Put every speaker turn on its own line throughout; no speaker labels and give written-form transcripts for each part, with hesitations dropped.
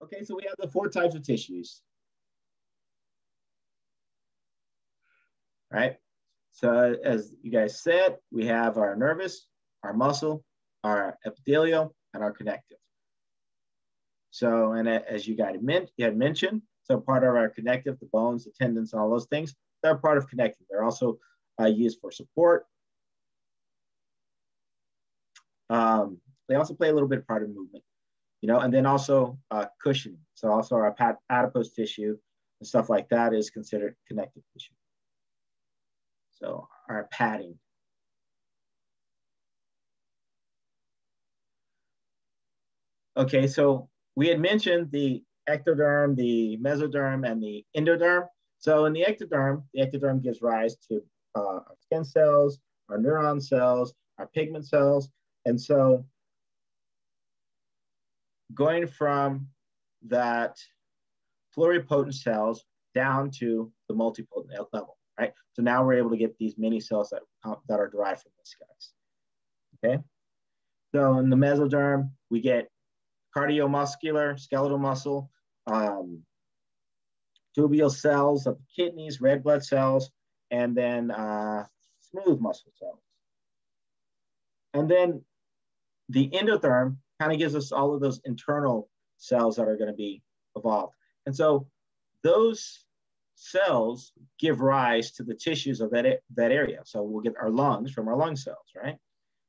Okay, so we have the 4 types of tissues. All right. So as you guys said, we have our nervous, our muscle, our epithelial, and our connective. So, and as you guys had mentioned, so part of our connective, the bones, the tendons, and all those things, they're part of connective. They're also used for support. They also play a little bit of part of movement, you know, and then also cushioning. So also our adipose tissue and stuff like that is considered connective tissue. So our padding. Okay, so we had mentioned the ectoderm, the mesoderm, and the endoderm. So in the ectoderm gives rise to our skin cells, our neuron cells, our pigment cells. And so going from that pluripotent cells down to the multipotent level, right? So now we're able to get these mini cells that are derived from these guys, okay? So in the mesoderm, we get cardiomuscular, skeletal muscle, tubular cells of the kidneys, red blood cells, and then smooth muscle cells. And then the endotherm kind of gives us all of those internal cells that are going to be evolved. And so those cells give rise to the tissues of that area. So we'll get our lungs from our lung cells, right?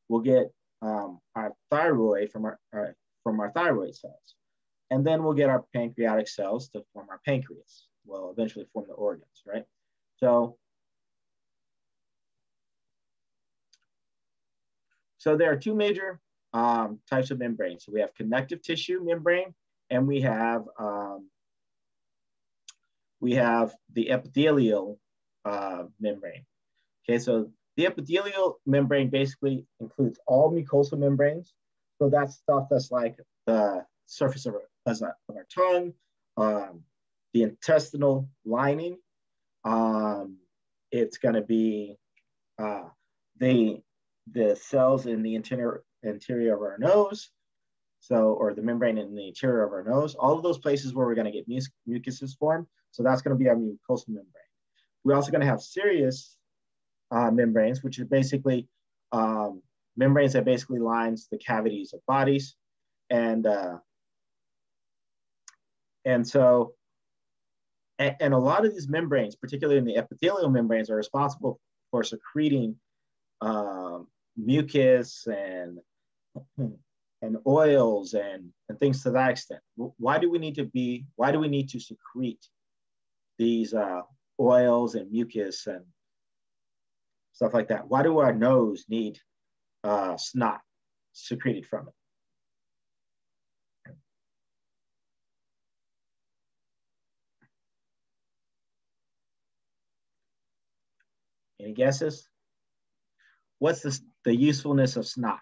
We'll get our thyroid from our thyroid cells. And then we'll get our pancreatic cells to form our pancreas. We'll eventually form the organs, right? So there are 2 major types of membranes. So we have connective tissue membrane, and we have the epithelial membrane. Okay, so the epithelial membrane basically includes all mucosal membranes. So that's stuff that's like the surface of our tongue, the intestinal lining. It's going to be the cells in the interior of our nose, or the membrane in the interior of our nose. All of those places where we're going to get mucuses formed. So that's going to be our mucosal membrane. We're also going to have serous membranes, which is basically membranes that basically lines the cavities of bodies. And so a lot of these membranes, particularly in the epithelial membranes, are responsible for secreting mucus and oils and things to that extent. Why do we need to secrete these oils and mucus and stuff like that? Why do our nose need snot secreted from it? Any guesses? What's the usefulness of snot?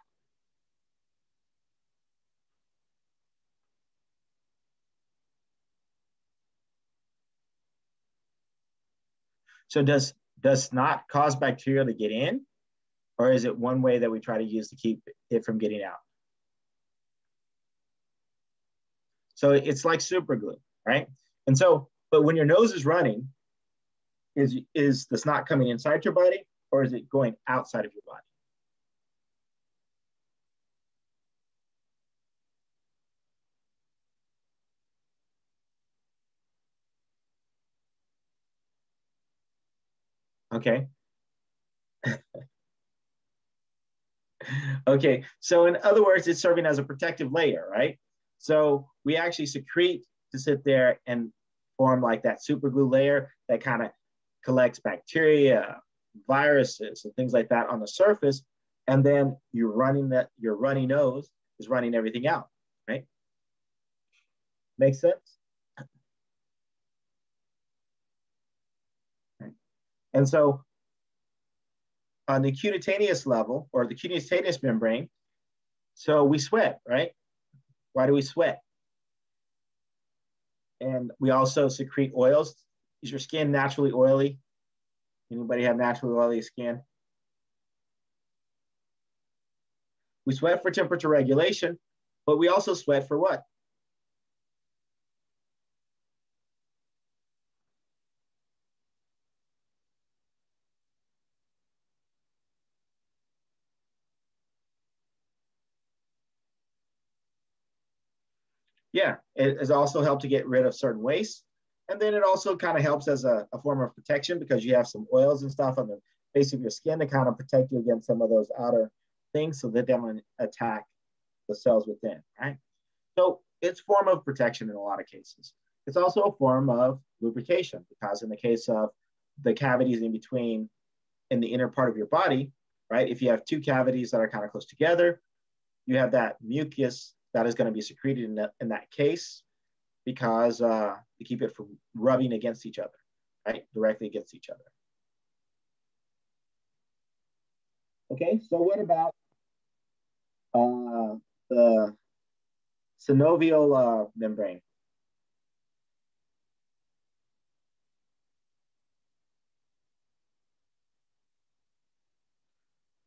So does snot cause bacteria to get in, or is it one way that we try to use to keep it from getting out? So it's like super glue, right? And so, but when your nose is running, is the snot coming inside your body, or is it going outside of your body? Okay. Okay, so in other words, it's serving as a protective layer, right? So we actually secrete to sit there and form like that super glue layer that kind of collects bacteria, viruses, and things like that on the surface. And then your runny nose is running everything out, right? Make sense? And so on the cutaneous level, or the cutaneous membrane, so we sweat, right? Why do we sweat? And we also secrete oils. Is your skin naturally oily? Anybody have naturally oily skin? We sweat for temperature regulation, but we also sweat for what? Yeah, it has also helped to get rid of certain waste. And then it also kind of helps as a form of protection because you have some oils and stuff on the base of your skin to kind of protect you against some of those outer things so that they don't attack the cells within, right? So it's a form of protection in a lot of cases. It's also a form of lubrication because in the case of the cavities in between in the inner part of your body, right? If you have two cavities that are kind of close together, you have that mucus that is going to be secreted in that case because to keep it from rubbing against each other, right? Directly against each other. Okay, so what about the synovial membrane?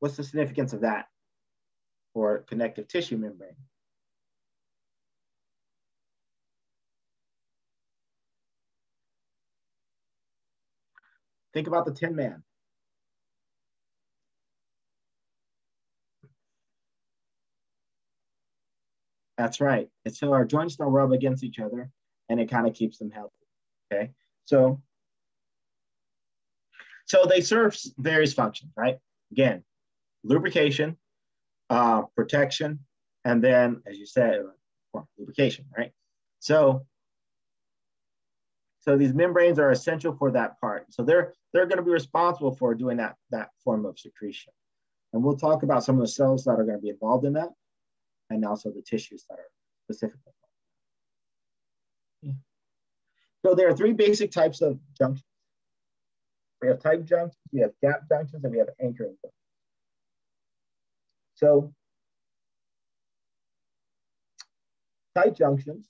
What's the significance of that for connective tissue membrane? Think about the Tin Man. That's right. And so our joints don't rub against each other and it kind of keeps them healthy. Okay. So they serve various functions, right? Again, lubrication, protection, and then, as you said, lubrication, right? So these membranes are essential for that part. So they're going to be responsible for doing that form of secretion. And we'll talk about some of the cells that are going to be involved in that, and also the tissues that are specifically. So there are three basic types of junctions. We have tight junctions, we have gap junctions, and we have anchoring junctions. So tight junctions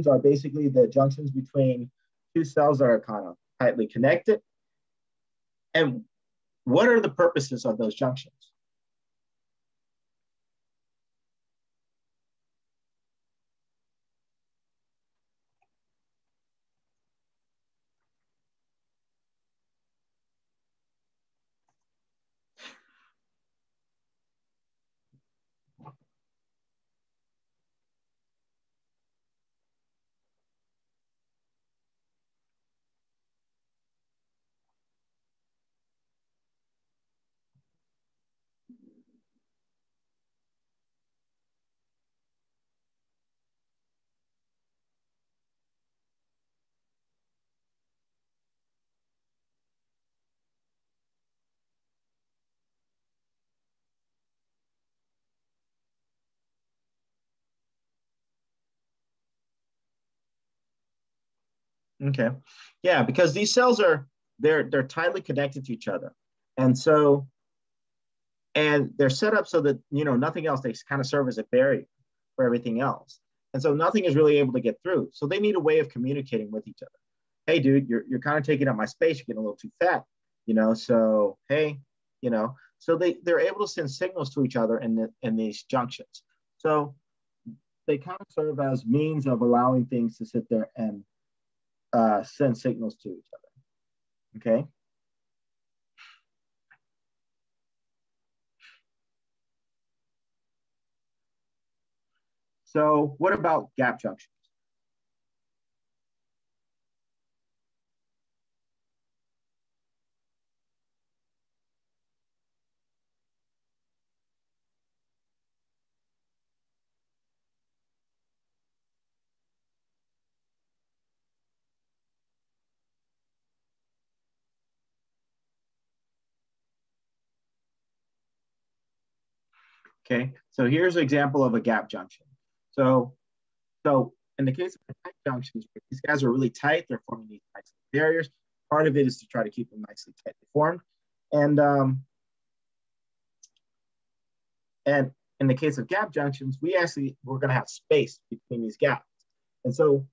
are basically the junctions between two cells that are kind of tightly connected. And what are the purposes of those junctions? Okay. Yeah, because these cells they're tightly connected to each other. And so they're set up so that nothing else, they kind of serve as a barrier for everything else. And so nothing is really able to get through. So they need a way of communicating with each other. Hey, dude, you're kind of taking up my space, you're getting a little too fat, so hey, so they're able to send signals to each other in these junctions. So they kind of serve as means of allowing things to sit there and send signals to each other. Okay. So what about gap junctions? Okay, so here's an example of a gap junction. So in the case of tight junctions, these guys are really tight. They're forming these nice barriers. Part of it is to try to keep them nicely tightly formed. And in the case of gap junctions, we're going to have space between these gaps. And so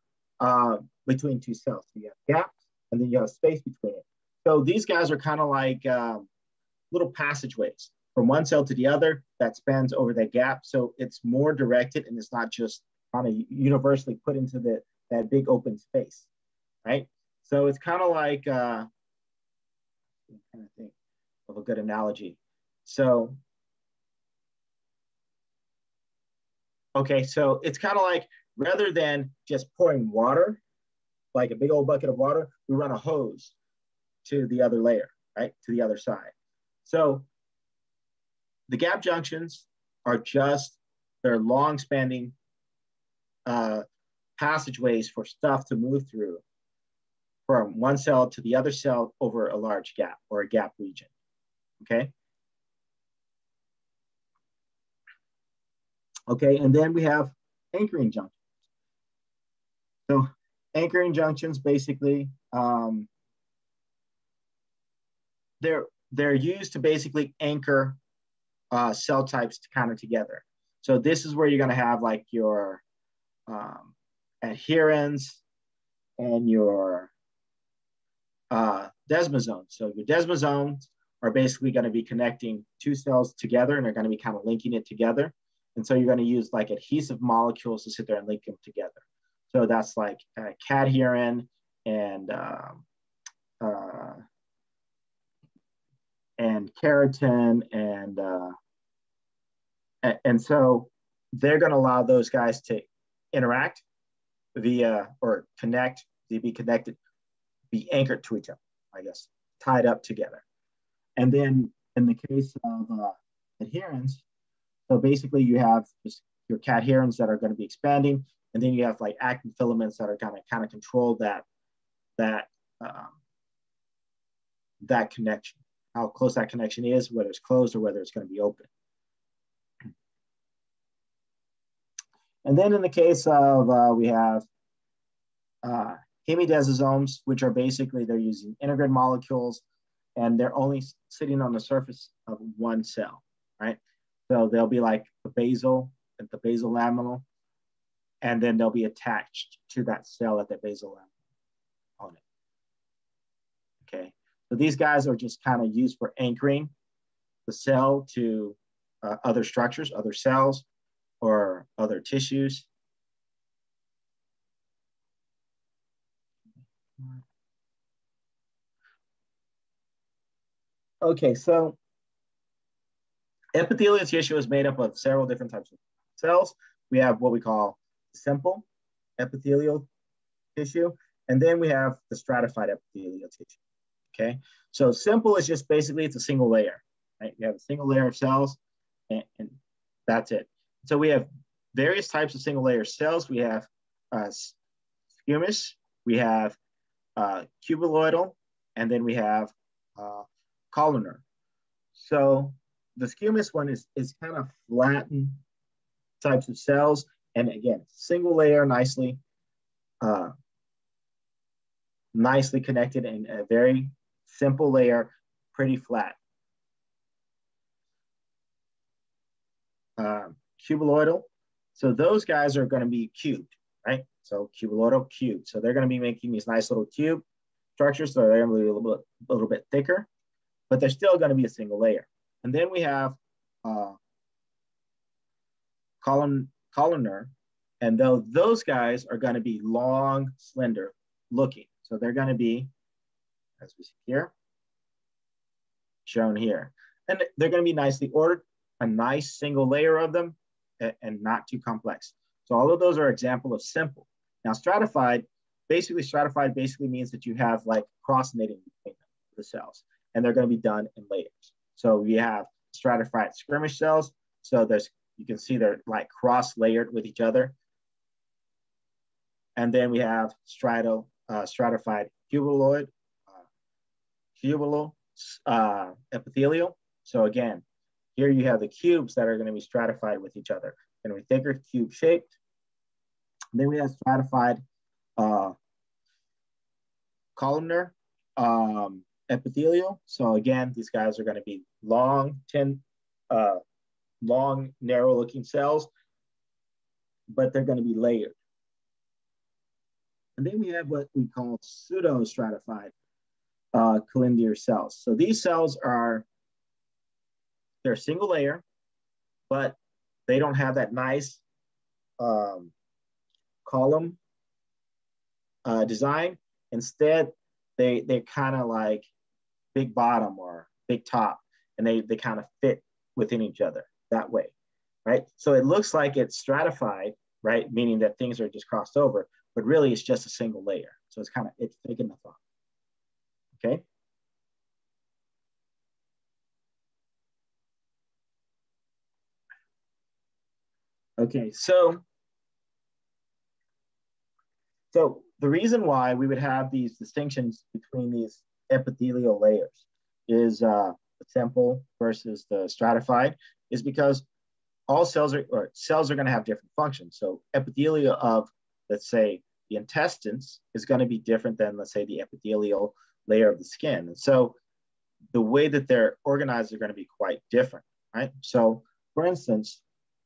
between two cells, so you have gaps and then you have space between it. So these guys are kind of like little passageways from one cell to the other that spans over that gap. So it's more directed and it's not just kind of universally put into that big open space, right? So it's kind of like, I'm trying to think of a good analogy. So Okay, so it's kind of like rather than just pouring water, like a big old bucket of water, we run a hose to the other layer, right? To the other side. So the gap junctions are just, they're long spanning passageways for stuff to move through from one cell to the other cell over a large gap or a gap region, okay? Okay, and then we have anchoring junctions. So anchoring junctions basically, they're used to basically anchor cell types kind of together. So this is where you're gonna have like your adherens and your desmosomes. So your desmosomes are basically going to be connecting two cells together, and they're going to be kind of linking it together. And so you're going to use like adhesive molecules to sit there and link them together. So that's like cadherin and keratin, and so they're going to allow those guys to interact via or connect, to be connected, be anchored to each other, I guess, tied up together. And then in the case of adherens, so basically you have just your cadherins that are going to be expanding, and then you have like actin filaments that are going to kind of control that connection, how close that connection is, whether it's closed or whether it's going to be open. And then in the case of, we have hemidesosomes, which are basically, they're using integrin molecules, and they're only sitting on the surface of one cell, right? So they'll be like the basal laminal, and then they'll be attached to that cell at the basal laminal on it. Okay, so these guys are just kind of used for anchoring the cell to other structures, other cells, or other tissues. Okay, so epithelial tissue is made up of several different types of cells. We have what we call simple epithelial tissue, and then we have the stratified epithelial tissue. Okay, so simple is just basically, it's a single layer, right? You have a single layer of cells, and that's it. So we have various types of single layer cells. We have squamous, we have cuboidal, and then we have columnar. So the squamous one is kind of flattened types of cells, and again, single layer, nicely connected, and a very simple layer, pretty flat. Cuboidal, so those guys are going to be cubed, right? So cuboidal, cubed. So they're going to be making these nice little cube structures, so they're going to be a little bit thicker, but they're still going to be a single layer. And then we have columnar, and those guys are going to be long, slender looking. So they're going to be, as we see here, shown here. And they're going to be nicely ordered, a nice single layer of them, and not too complex. So all of those are example of simple. Now stratified basically means that you have like cross knitting between the cells, and they're going to be done in layers. So we have stratified skirmish cells. So you can see they're like cross layered with each other. And then we have stratified cuboidal epithelial. So again, here you have the cubes that are going to be stratified with each other, and we're thicker, cube shaped. Then we have stratified columnar epithelial. So again, these guys are going to be long, narrow looking cells, but they're going to be layered. And then we have what we call pseudo-stratified collinear cells. So these cells they're single layer, but they don't have that nice column design. Instead, they're kind of like big bottom or big top, and they kind of fit within each other that way. right? So it looks like it's stratified, right? Meaning that things are just crossed over, but really it's just a single layer. So it's taking the thought, okay? Okay, so the reason why we would have these distinctions between these epithelial layers is the simple versus the stratified is because all cells are going to have different functions. So epithelial of, let's say, the intestines is going to be different than, let's say, the epithelial layer of the skin. And so the way that they're organized are going to be quite different, right? So for instance,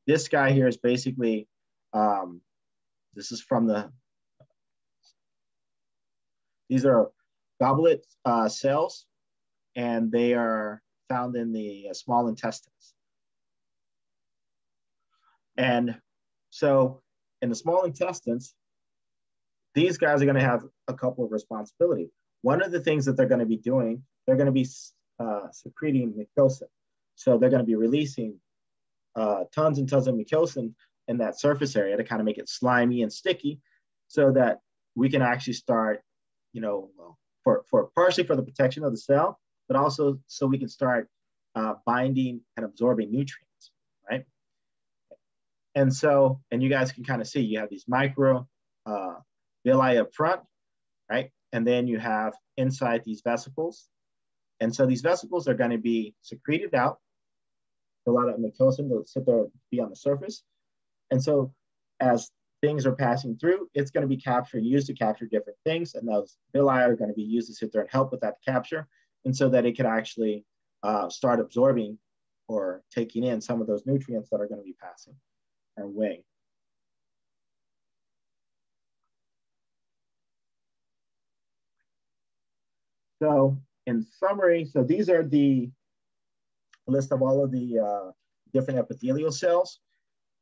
this guy here is basically, this is from these are goblet cells, and they are found in the small intestines. And so in the small intestines, these guys are going to have a couple of responsibilities. One of the things that they're going to be doing, they're going to be secreting mucosin. So they're going to be releasing tons and tons of mucosin in that surface area to kind of make it slimy and sticky so that we can actually start, you know, for partially for the protection of the cell, but also so we can start binding and absorbing nutrients, right? And so, and you guys can kind of see, you have these micro villi up front, right? And then you have inside these vesicles. And so these vesicles are going to be secreted out. A lot of mucosin will sit there, be on the surface. And so as things are passing through, it's going to be used to capture different things. And those villi are going to be used to sit there and help with that capture. And so that it can actually start absorbing or taking in some of those nutrients that are going to be passing our way. So in summary, so these are the list of all of the different epithelial cells.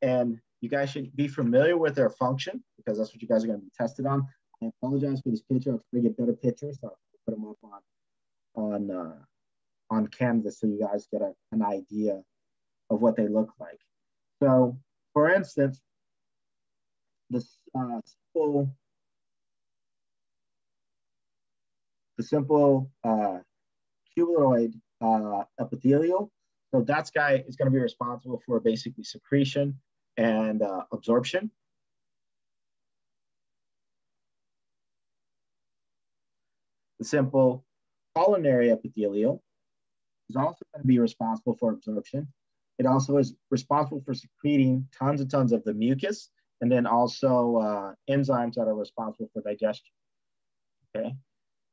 And you guys should be familiar with their function because that's what you guys are going to be tested on. I apologize for this picture. I'll try to get better pictures. So I'll put them up on Canvas so you guys get an idea of what they look like. So for instance, the simple cuboid epithelial. So that guy is going to be responsible for basically secretion and absorption. The simple colonary epithelial is also going to be responsible for absorption. It also is responsible for secreting tons and tons of the mucus, and then also enzymes that are responsible for digestion. Okay,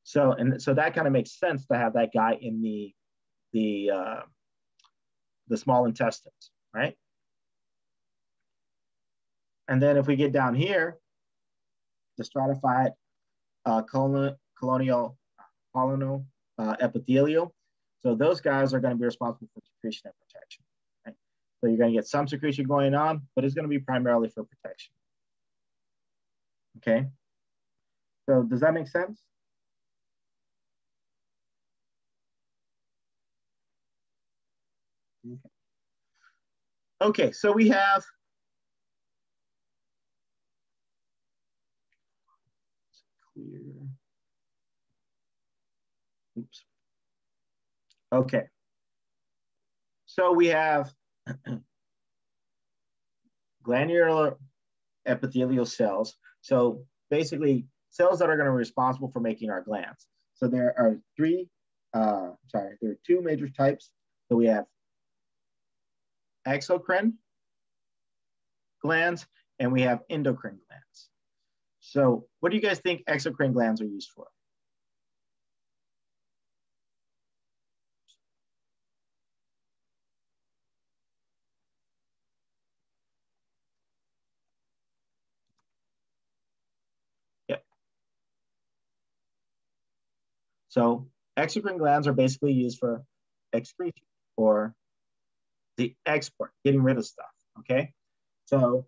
so that kind of makes sense to have that guy in the small intestines, right? And then if we get down here, the stratified colonial epithelial. So those guys are going to be responsible for secretion and protection. Right? So you're going to get some secretion going on, but it's going to be primarily for protection. Okay. So does that make sense? Okay. Okay, so we have clear. Oops. Okay. So we have glandular epithelial cells. So basically cells that are going to be responsible for making our glands. So there are there are two major types. So we have exocrine glands and we have endocrine glands. So what do you guys think exocrine glands are used for? Yep. So exocrine glands are basically used for excretion or the export, getting rid of stuff, okay? So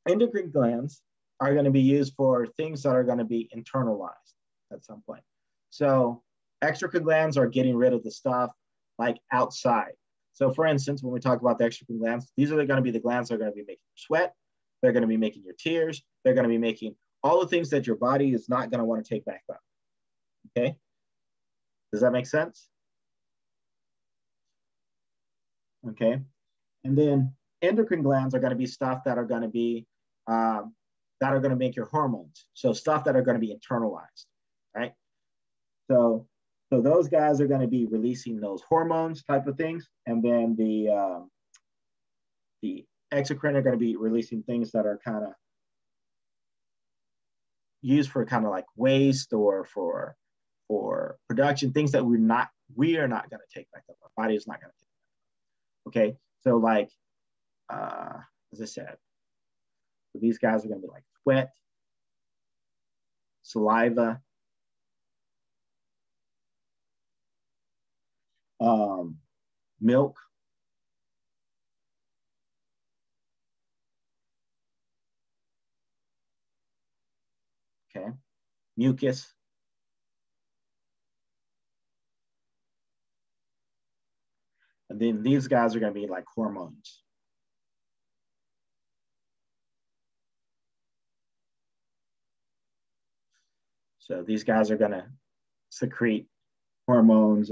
endocrine glands are going to be used for things that are going to be internalized at some point. So exocrine glands are getting rid of the stuff like outside. So for instance, when we talk about the exocrine glands, these are going to be the glands that are going to be making your sweat. They're going to be making your tears. They're going to be making all the things that your body is not going to want to take back up. Okay. Does that make sense? Okay. And then endocrine glands are going to be stuff that are going to be, that are going to make your hormones. So stuff that are going to be internalized, right? So those guys are going to be releasing those hormones type of things. And then the exocrine are going to be releasing things that are kind of used for kind of like waste or for production, things that we are not going to take back up. Our body is not going to take back up. Okay. So like, as I said, so these guys are going to be like sweat, saliva, milk, okay, mucus, and then these guys are going to be like hormones. So these guys are going to secrete hormones,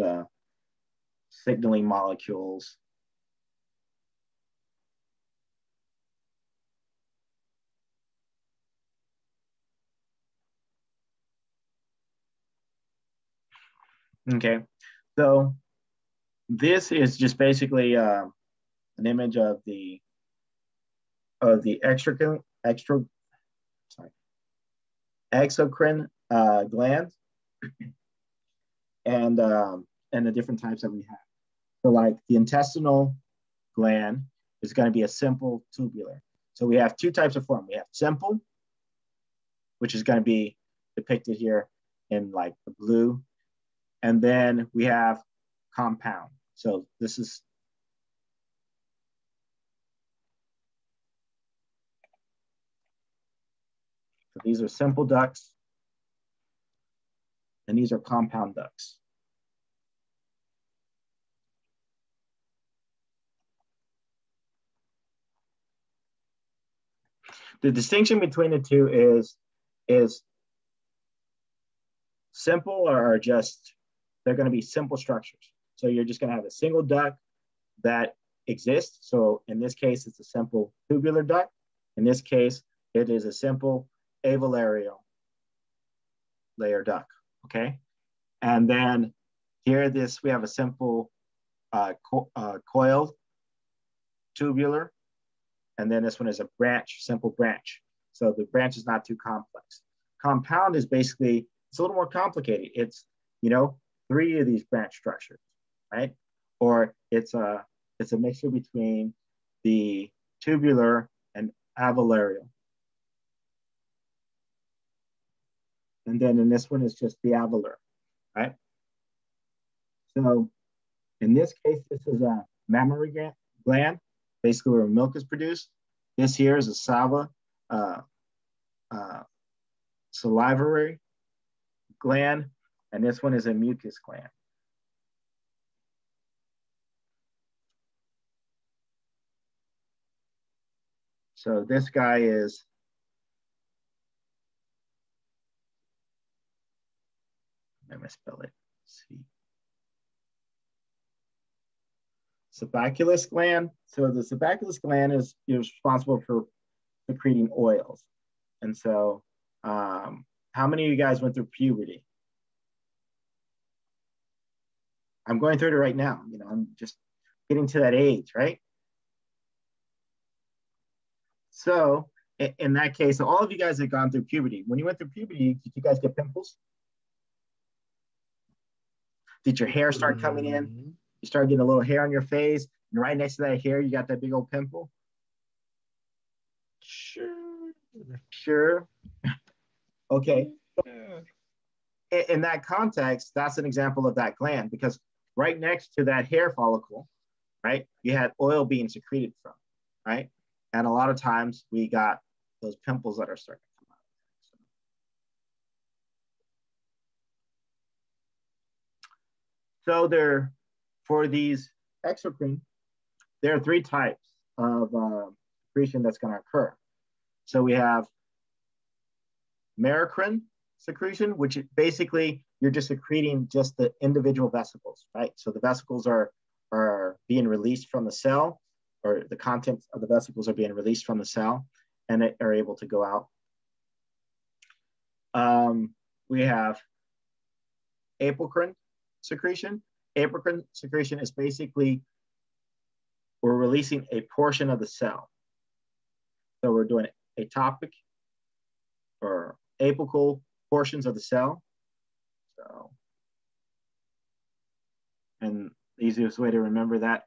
signaling molecules. Okay, so this is just basically an image of the exocrine glands and the different types that we have. So like the intestinal gland is going to be a simple tubular. So we have two types of form. We have simple, which is going to be depicted here in like the blue. And then we have compound. So this is, so these are simple ducts and these are compound ducts. The distinction between the two is simple are just, they're going to be simple structures. So you're just going to have a single duct that exists. So in this case, it's a simple tubular duct. In this case, it is a simple avalarial layer duct, okay? And then here, we have a simple coiled tubular. And then this one is a branch, simple branch. So the branch is not too complex. Compound is basically, it's a little more complicated. It's, 3 of these branch structures, right? Or it's a mixture between the tubular and avalarial. And then in this one is just the avalar, right? So in this case, this is a mammary gland, basically where milk is produced. This here is a salivary gland, and this one is a mucus gland. So this guy is, let me spell it. Let's see. Subaculus gland. So the subaculus gland is responsible for secreting oils. And so how many of you guys went through puberty? I'm going through it right now. I'm just getting to that age, right? So in that case, all of you guys have gone through puberty. When you went through puberty, did you guys get pimples? Did your hair start coming in? You start getting a little hair on your face, and right next to that hair, you got that big old pimple? Sure. Okay. In that context, that's an example of that gland, because right next to that hair follicle, right, you had oil being secreted from, right? And a lot of times we got those pimples that are starting to come out. So for these exocrine there are three types of secretion that's going to occur. So we have Exocrine secretion, which basically you're just secreting just the individual vesicles, right? So the vesicles are being released from the cell, or the contents of the vesicles are being released from the cell, and they are able to go out. We have apocrine secretion. Apocrine secretion is basically we're releasing a portion of the cell. So we're doing atopic or apical portions of the cell. So, and the easiest way to remember that,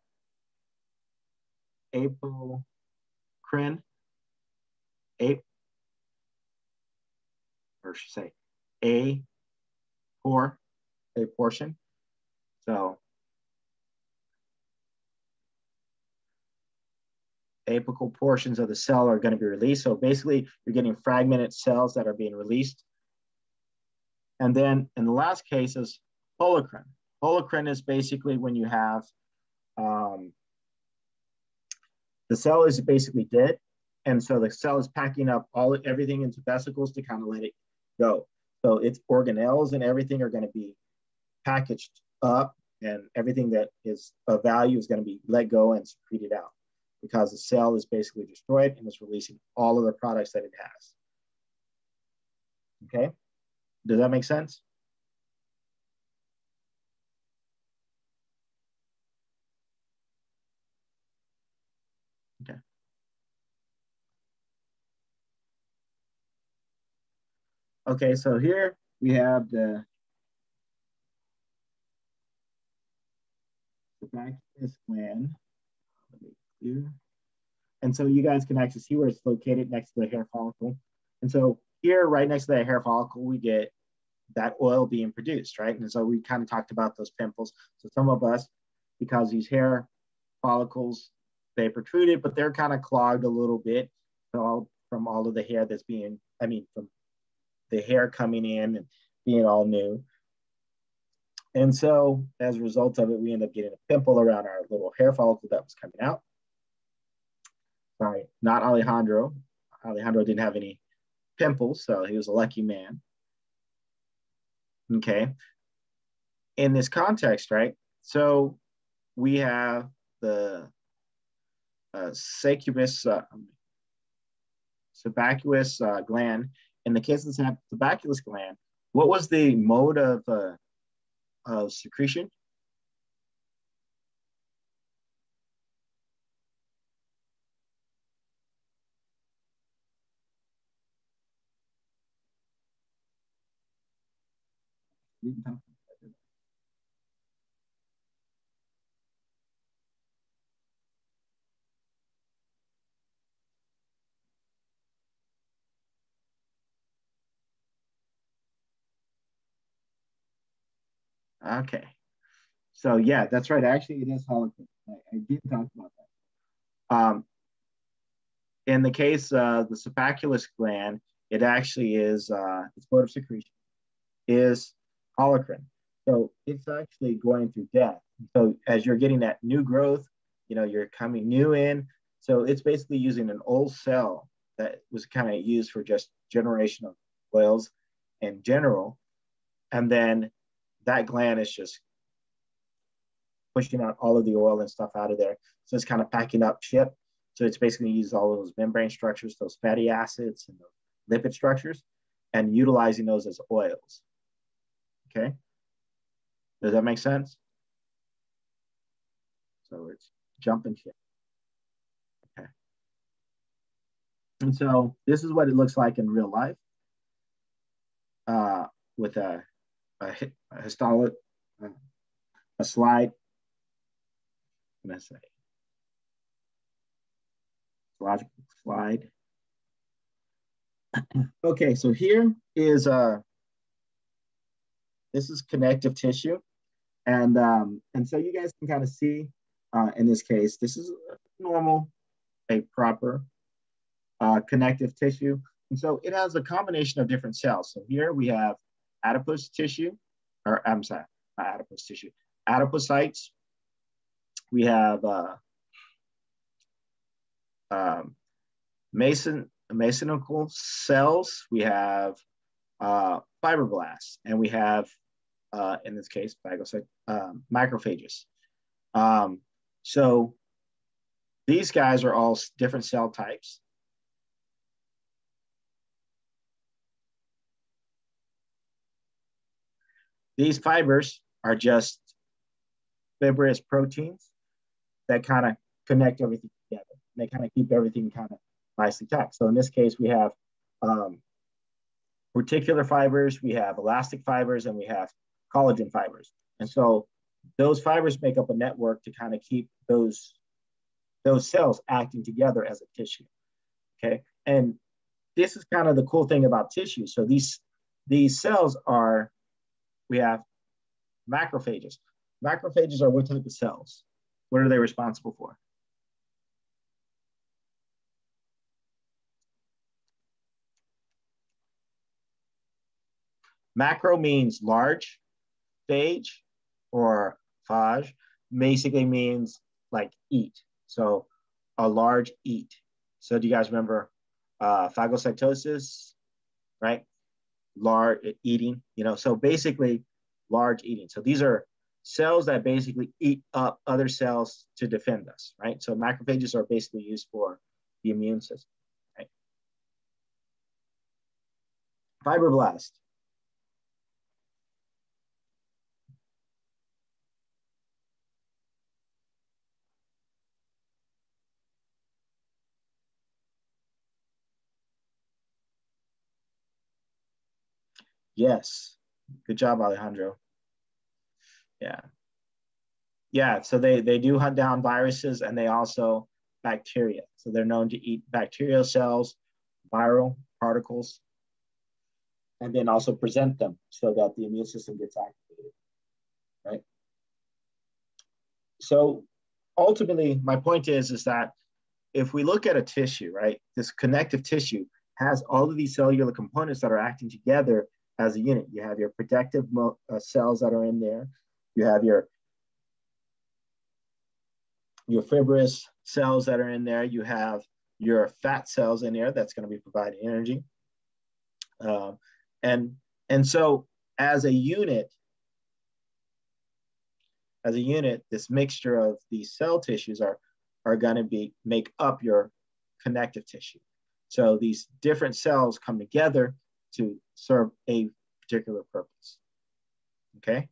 apocrine, or should say a portion. So apical portions of the cell are going to be released. So basically, you're getting fragmented cells that are being released. And then in the last case is holocrine. Holocrine is basically when you have the cell is basically dead, and so the cell is packing up everything into vesicles to kind of let it go. So its organelles and everything are going to be packaged up, and everything that is of value is going to be let go and secreted out, because the cell is basically destroyed and is releasing all of the products that it has. Okay, does that make sense? Okay. Okay, so here we have the sebaceous gland. Let me clear. And so you guys can actually see where it's located next to the hair follicle. And so here, right next to the hair follicle, we get that oil being produced, right? And so we kind of talked about those pimples. So some of us, because these hair follicles, they protruded, but they're kind of clogged a little bit. So from all of the hair that's being, from the hair coming in and being all new. And so as a result of it, we end up getting a pimple around our little hair follicle that was coming out. Sorry, not Alejandro. Alejandro didn't have any pimples, so he was a lucky man. Okay. In this context, right? So we have the sebaceous gland. In the case of the sebaceous gland, what was the mode of secretion? Okay. So yeah, that's right. Actually, it is holocrine. I did talk about that. In the case of the sebaceous gland, it actually is its mode of secretion is holocrine. So it's actually going through death. So as you're getting that new growth, you're coming new in. So it's basically using an old cell that was kind of used for just generation of oils in general. And then that gland is just pushing out all of the oil and stuff out of there. So it's kind of packing up ship. So it's basically uses all of those membrane structures, those fatty acids and those lipid structures, and utilizing those as oils. Okay. Does that make sense? So it's jumping ship. Okay. And so this is what it looks like in real life with a histology, a slide. I'm going to say logical slide. Okay, so here is this is connective tissue, and so you guys can kind of see in this case, this is normal, a proper connective tissue, and so it has a combination of different cells. So here we have adipose tissue, or I'm sorry, not adipose tissue, adipocytes. We have um, mesonical cells, we have fibroblasts, and we have, in this case, macrophages. So these guys are all different cell types. These fibers are just fibrous proteins that kind of connect everything together. They kind of keep everything kind of nicely tacked. So in this case, we have reticular fibers, we have elastic fibers, and we have collagen fibers. And so those fibers make up a network to kind of keep those cells acting together as a tissue. Okay, and this is kind of the cool thing about tissue. So these cells are, we have macrophages. Macrophages are what type of cells? What are they responsible for? Macro means large, phage or phage basically means like eat. So a large eat. So do you guys remember phagocytosis, right? Large eating, you know, so basically large eating. So these are cells that basically eat up other cells to defend us, right? So macrophages are basically used for the immune system, right? Fibroblast. Yes. Good job, Alejandro. Yeah. Yeah, so they do hunt down viruses, and they also bacteria. So they're known to eat bacterial cells, viral particles, and then also present them so that the immune system gets activated, right? So ultimately, my point is that if we look at a tissue, right, this connective tissue has all of these cellular components that are acting together as a unit. You have your protective cells that are in there. You have your fibrous cells that are in there. You have your fat cells in there that's going to be providing energy. And so as a unit, this mixture of these cell tissues are going to make up your connective tissue. So these different cells come together to serve a particular purpose. Okay.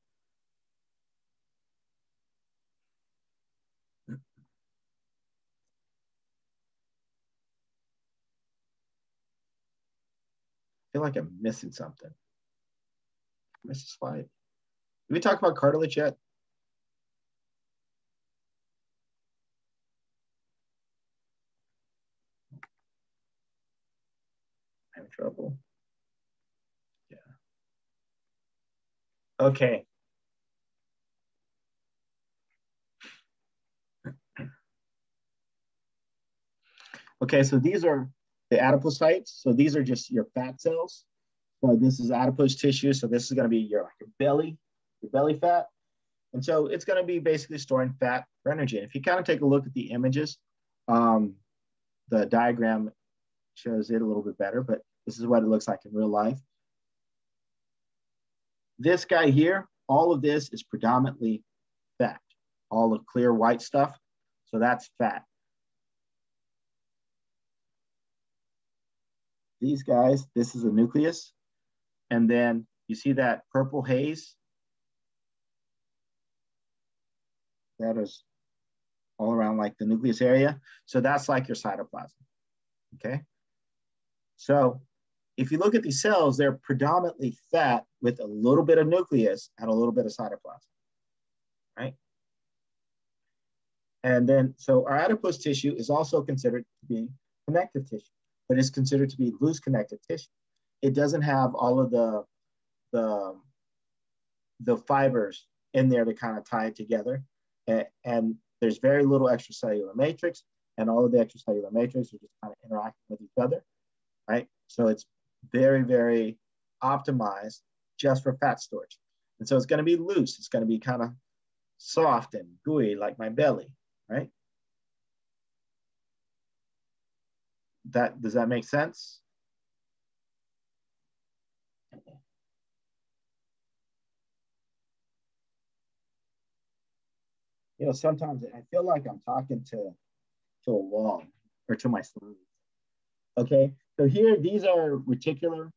I feel like I'm missing something. I missed a slide. Did we talk about cartilage yet? I'm in trouble. Yeah. Okay. Okay, so these are the adipocytes. So these are just your fat cells. So this is adipose tissue. So this is going to be your belly fat. And so it's going to be basically storing fat for energy. And if you kind of take a look at the images, the diagram shows it a little bit better, but this is what it looks like in real life. This guy here, all of this is predominantly fat, all the clear white stuff. So that's fat. These guys, this is a nucleus. And then you see that purple haze? That is all around like the nucleus area. So that's like your cytoplasm, okay? So if you look at these cells, they're predominantly fat with a little bit of nucleus and a little bit of cytoplasm, right? And then, so our adipose tissue is also considered to be connective tissue, but it's considered to be loose connective tissue. It doesn't have all of the fibers in there to kind of tie it together. And there's very little extracellular matrix, and all of the extracellular matrix are just kind of interacting with each other, right? So it's very, very optimized just for fat storage. And so it's going to be loose. It's going to be kind of soft and gooey like my belly, right? does that make sense? You know, sometimes I feel like I'm talking to a wall or to my slides. Okay, so here, these are reticular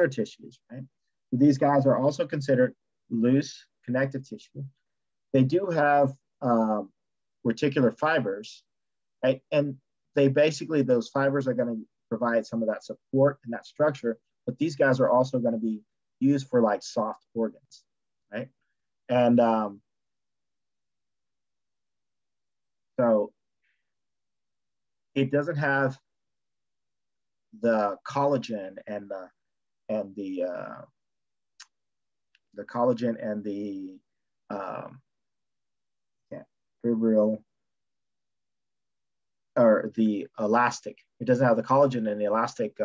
tissues, right? These guys are also considered loose connective tissue. They do have reticular fibers, right? And they basically, those fibers are going to provide some of that support and that structure, but these guys are also going to be used for like soft organs, right? And so it doesn't have the collagen and the collagen and the fibril or the elastic. It doesn't have the collagen and the elastic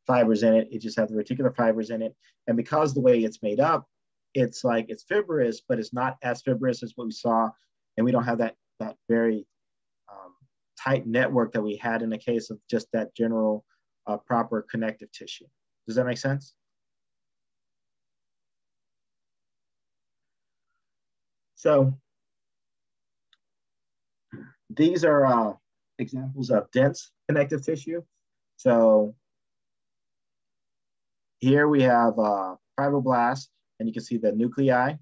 fibers in it. It just has the reticular fibers in it. And because the way it's made up, it's like it's fibrous, but it's not as fibrous as what we saw. And we don't have that very tight network that we had in the case of just that general proper connective tissue. Does that make sense? So these are examples of dense connective tissue. So here we have fibroblasts, and you can see the nuclei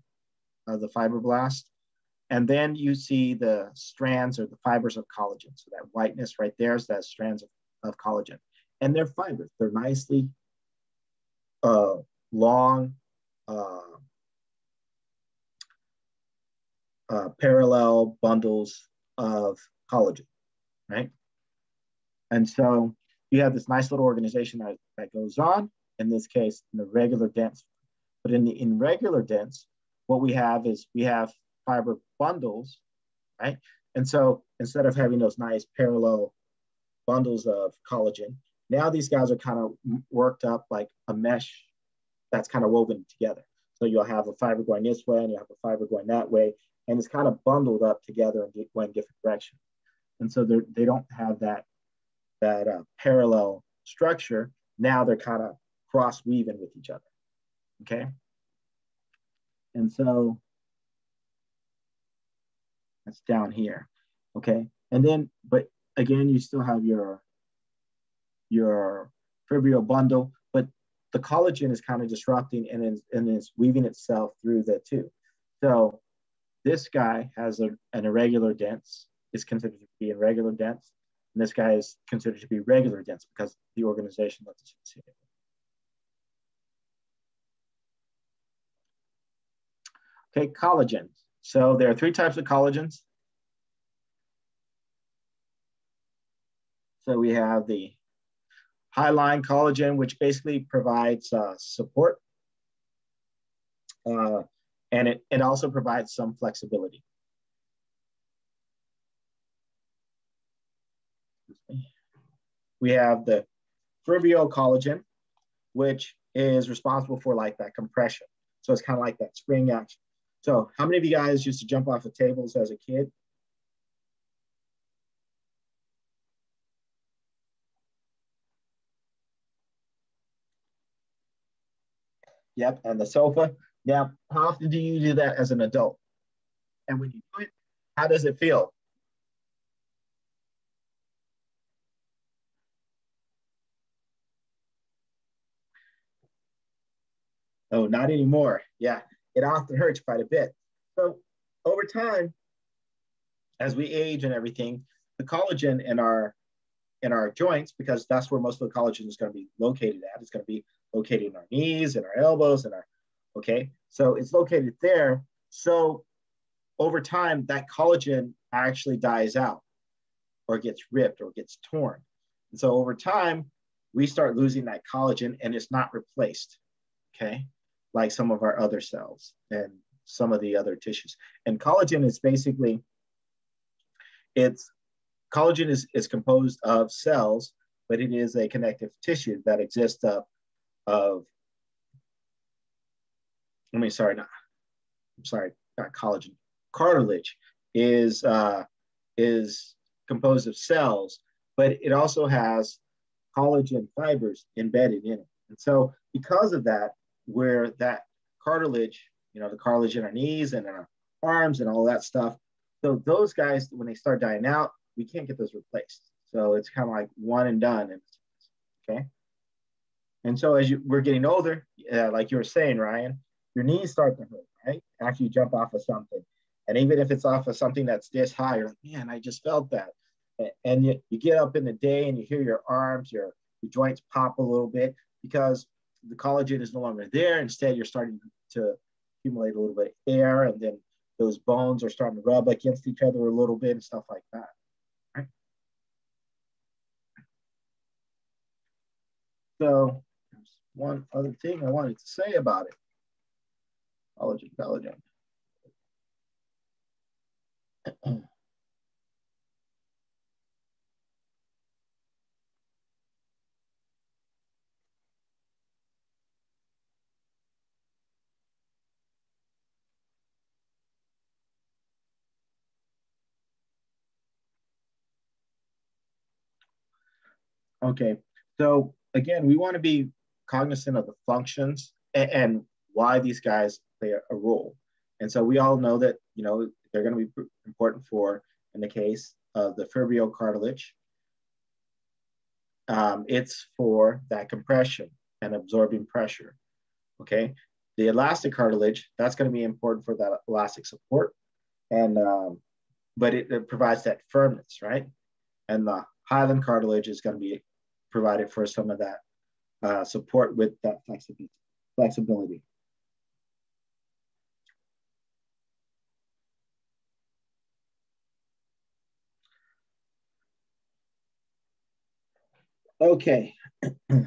of the fibroblast. And then you see the strands or the fibers of collagen. So that whiteness right there is that strands of collagen. And they're fibers. They're nicely long, parallel bundles of collagen, right? And so you have this nice little organization that goes on, in this case, in the regular dense. But in the irregular dense, what we have is we have fiber bundles, right? And so instead of having those nice parallel bundles of collagen, now these guys are kind of worked up like a mesh that's kind of woven together. So you'll have a fiber going this way and you have a fiber going that way, and it's kind of bundled up together and going different directions. And so they don't have that parallel structure. Now they're kind of cross weaving with each other, okay? And so that's down here, okay? And then, but again, you still have your fibril bundle, but the collagen is kind of disrupting and is weaving itself through the two. So this guy has an irregular dense, is considered to be irregular dense, and this guy is considered to be regular dense because the organization lets us see it. Okay, collagen. So there are three types of collagens. So we have the high-line collagen, which basically provides support. And it also provides some flexibility. We have the fibril collagen, which is responsible for like that compression. So it's kind of like that spring action. So how many of you guys used to jump off of tables as a kid? Yep, and the sofa. Now, how often do you do that as an adult? And when you do it, how does it feel? Oh, not anymore. Yeah, it often hurts quite a bit. So over time, as we age and everything, the collagen in our joints, because that's where most of the collagen is going to be located at. It's going to be located in our knees and our elbows and okay? So it's located there. So over time, that collagen actually dies out or gets ripped or gets torn. And so over time, we start losing that collagen and it's not replaced, okay? Like some of our other cells and some of the other tissues. And collagen is basically, collagen is composed of cells, but it is a connective tissue that exists not collagen. Cartilage is composed of cells, but it also has collagen fibers embedded in it. And so because of that, where that cartilage, the cartilage in our knees and in our arms and all that stuff, so those guys, when they start dying out, we can't get those replaced. So it's kind of like one and done. Okay. And so as we're getting older, like you were saying, Ryan, your knees start to hurt, right? After you jump off of something. And even if it's off of something that's this high, you're like, man, I just felt that. And you get up in the day and you hear your arms, your joints pop a little bit because the collagen is no longer there. Instead, you're starting to accumulate a little bit of air, and then those bones are starting to rub against each other a little bit and stuff like that. Right? So there's one other thing I wanted to say about it. Collagen. Okay, so again, we want to be cognizant of the functions and why these guys play a role. And so we all know that, they're going to be important for, in the case of the fibrio cartilage, it's for that compression and absorbing pressure, okay? The elastic cartilage, that's going to be important for that elastic support, and but it provides that firmness, right? And the hyaline cartilage is going to be provided for some of that support with that flexibility. Okay,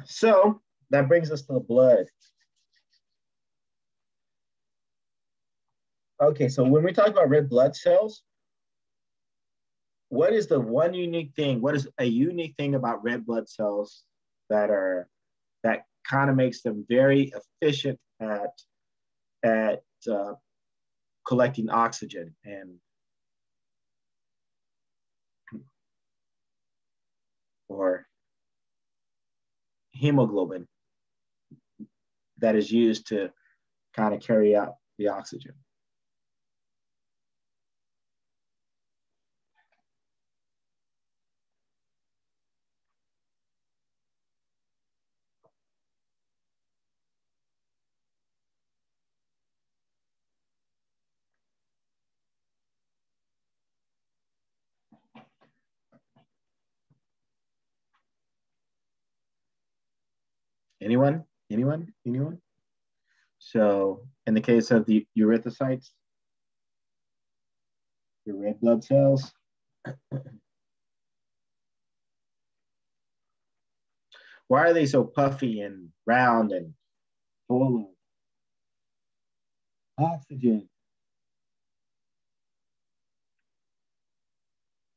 so that brings us to the blood. Okay, so when we talk about red blood cells, what is the one unique thing? What is a unique thing about red blood cells that kind of makes them very efficient at collecting oxygen or hemoglobin that is used to kind of carry out the oxygen? Anyone? So in the case of the erythrocytes, your red blood cells, why are they so puffy and round and full of oxygen?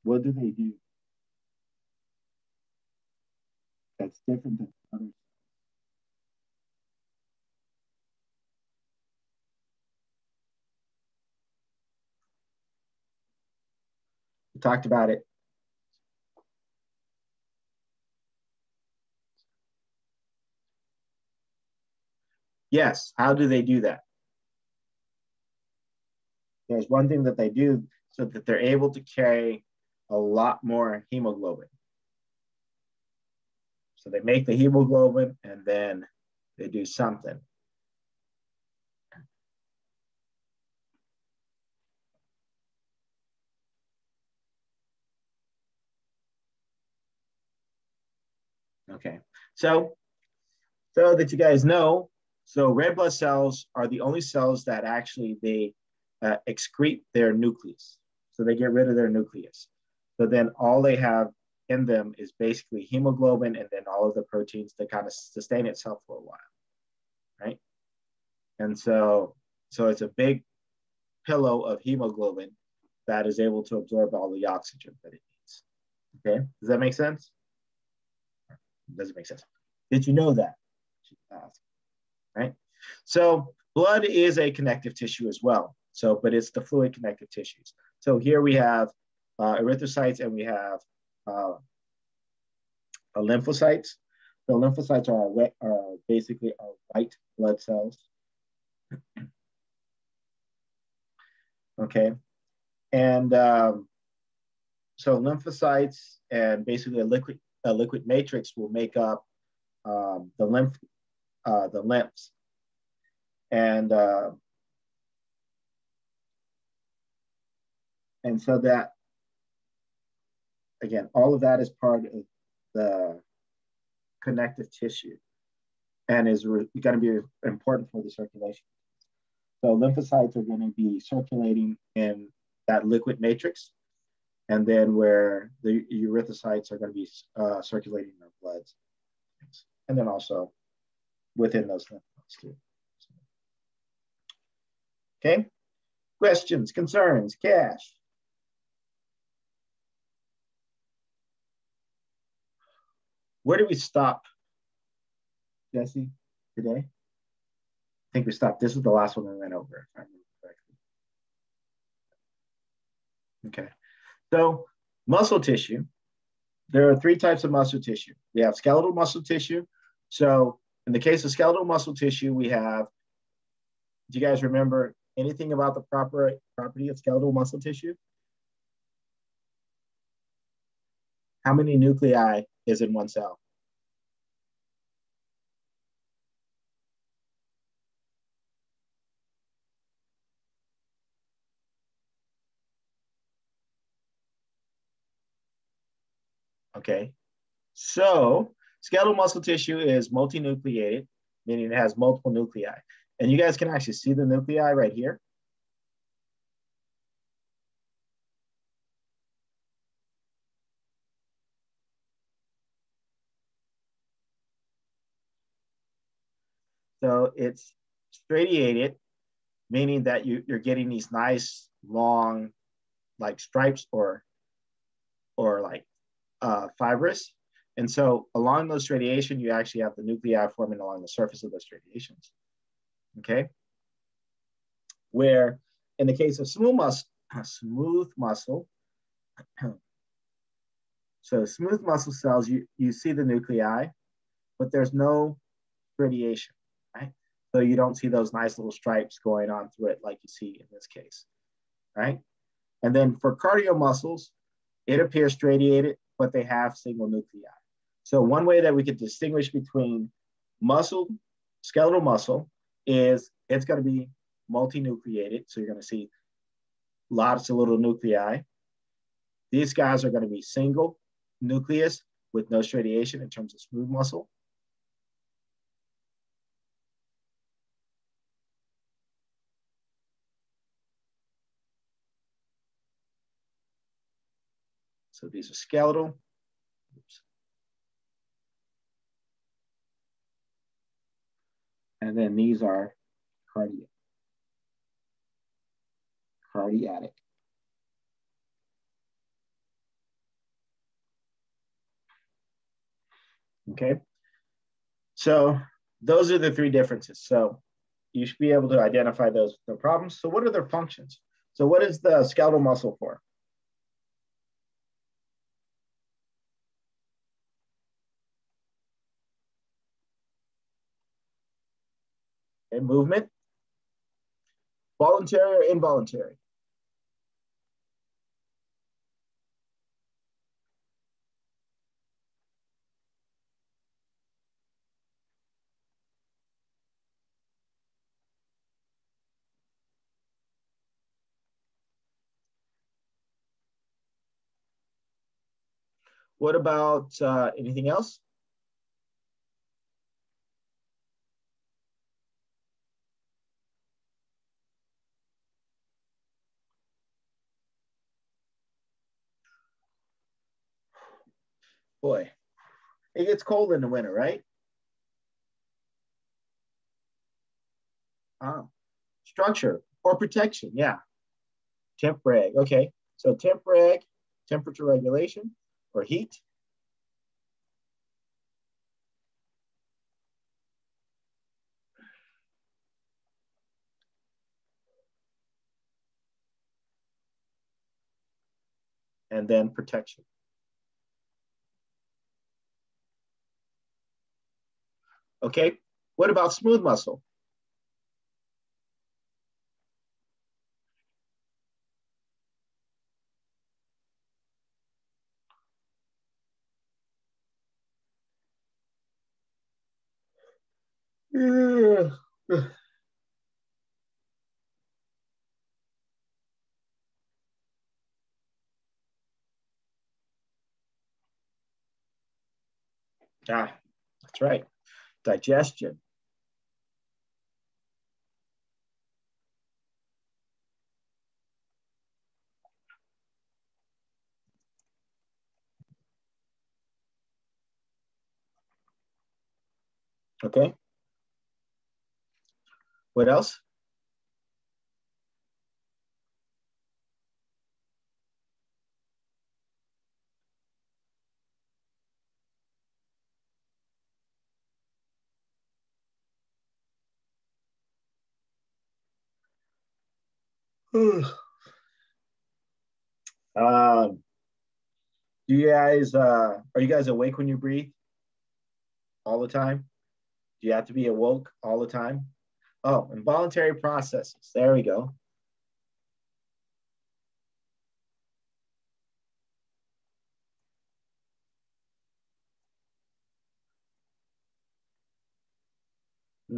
What do they do that's different than others? We talked about it. Yes, how do they do that? There's one thing that they do so that they're able to carry a lot more hemoglobin. So they make the hemoglobin and then they do something. Okay, so that you guys know, so red blood cells are the only cells that actually they excrete their nucleus. So they get rid of their nucleus. So then all they have in them is basically hemoglobin and then all of the proteins to kind of sustain itself for a while, right? And so it's a big pillow of hemoglobin that is able to absorb all the oxygen that it needs. Okay, does that make sense? Doesn't make sense. Did you know that? Right? So blood is a connective tissue as well. So, but it's the fluid connective tissues. So here we have erythrocytes and we have lymphocytes. So lymphocytes are basically our white blood cells. Okay, and so lymphocytes and basically a liquid matrix will make up the lymphs, and so that, again, all of that is part of the connective tissue and is going to be important for the circulation. So lymphocytes are going to be circulating in that liquid matrix, and then where the erythrocytes are going to be circulating in our bloods, and then also within those lymph nodes too. Okay, questions, concerns, Cash? Where did we stop, Jesse, today? I think we stopped. This is the last one we went over, if I remember correctly. Okay. So muscle tissue, there are 3 types of muscle tissue. We have skeletal muscle tissue. So in the case of skeletal muscle tissue, we have, do you guys remember anything about the property of skeletal muscle tissue? How many nuclei is in one cell? Okay, so skeletal muscle tissue is multinucleated, meaning it has multiple nuclei. And you guys can actually see the nuclei right here. So it's stratiated, meaning that you're getting these nice long like stripes or like fibrous. And so along those stratiation, you actually have the nuclei forming along the surface of those stratiations. Okay. Where in the case of smooth muscle, so smooth muscle cells, you see the nuclei, but there's no stratiation, right? So you don't see those nice little stripes going on through it like you see in this case, right? And then for cardio muscles, it appears stratiated, but they have single nuclei. So one way that we could distinguish between muscle, skeletal muscle, is it's going to be multinucleated. So you're going to see lots of little nuclei. These guys are going to be single nucleus with no stratiation in terms of smooth muscle. So these are skeletal. Oops. And then these are cardiac. Okay. So those are the 3 differences. So you should be able to identify those no problems. So what are their functions? So what is the skeletal muscle for? Okay, movement, voluntary or involuntary? What about anything else? Boy, it gets cold in the winter, right? Structure or protection, yeah. Temp reg, okay. So temp reg, temperature regulation or heat. And then protection. Okay, what about smooth muscle? Ah, that's right. Digestion. Okay. What else? Um, do you guys are you guys awake when you breathe all the time? Do you have to be awoke all the time? Oh, involuntary processes. There we go.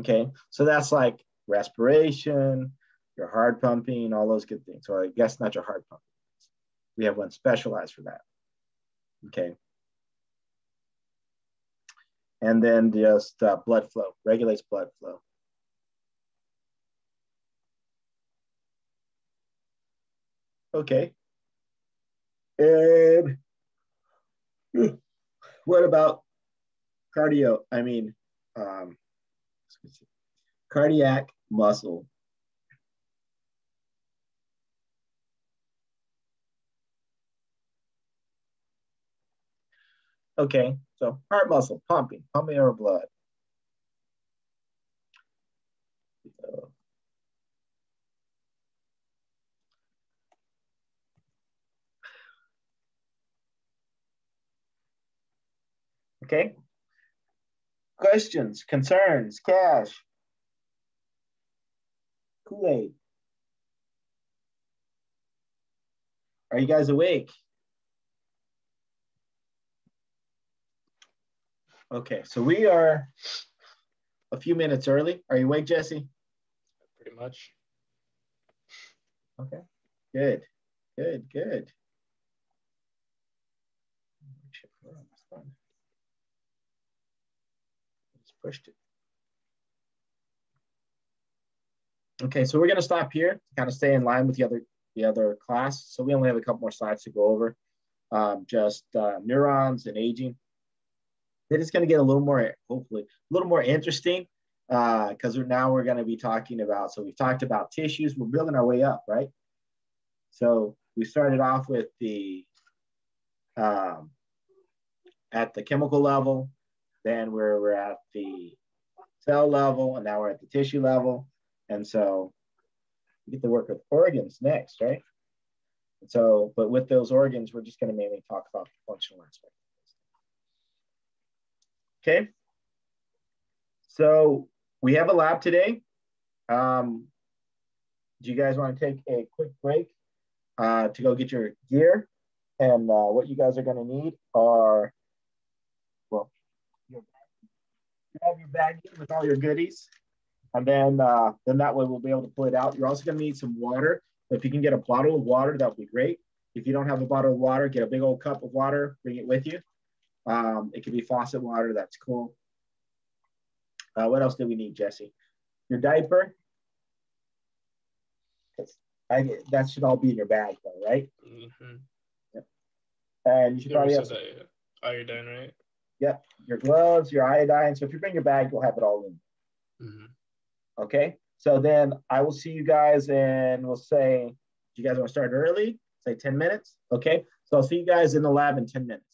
Okay, so that's like respiration, your heart pumping, all those good things. Or I guess not your heart pumping. We have one specialized for that. Okay. And then just blood flow, regulates blood flow. Okay. And what about cardio? I mean, um, cardiac muscle. Okay, so heart muscle, pumping our blood. Okay. Questions, concerns, Cash, Kool-Aid. Are you guys awake? Okay, so we are a few minutes early. Are you awake, Jesse?
Pretty much.
Okay, good, good, good. Just pushed it. Okay, so we're gonna stop here to kind of stay in line with the other class. So we only have a couple more slides to go over. Just neurons and aging. Then it's going to get a little more, hopefully, a little more interesting because now we're going to be talking about, so we've talked about tissues. We're building our way up, right? So we started off with at the chemical level, then we're at the cell level, and now we're at the tissue level. And so we get to work with organs next, right? And so, but with those organs, we're just going to mainly talk about the functional aspect. Okay. So we have a lab today. Do you guys want to take a quick break to go get your gear? And what you guys are going to need are, well, you have your bag with all your goodies. And then that way we'll be able to pull it out. You're also going to need some water. If you can get a bottle of water, that would be great. If you don't have a bottle of water, get a big old cup of water, bring it with you. It could be faucet water. That's cool. What else do we need, Jesse? Your diaper. That should all be in your bag, though, right?
Mm-hmm.
Yep. And you should probably have
that, iodine, right?
Yep. Your gloves, your iodine. So if you bring your bag, you'll have it all in. Mm-hmm. Okay. So then I will see you guys, and we'll say, do you guys want to start early? Say 10 minutes. Okay. So I'll see you guys in the lab in 10 minutes.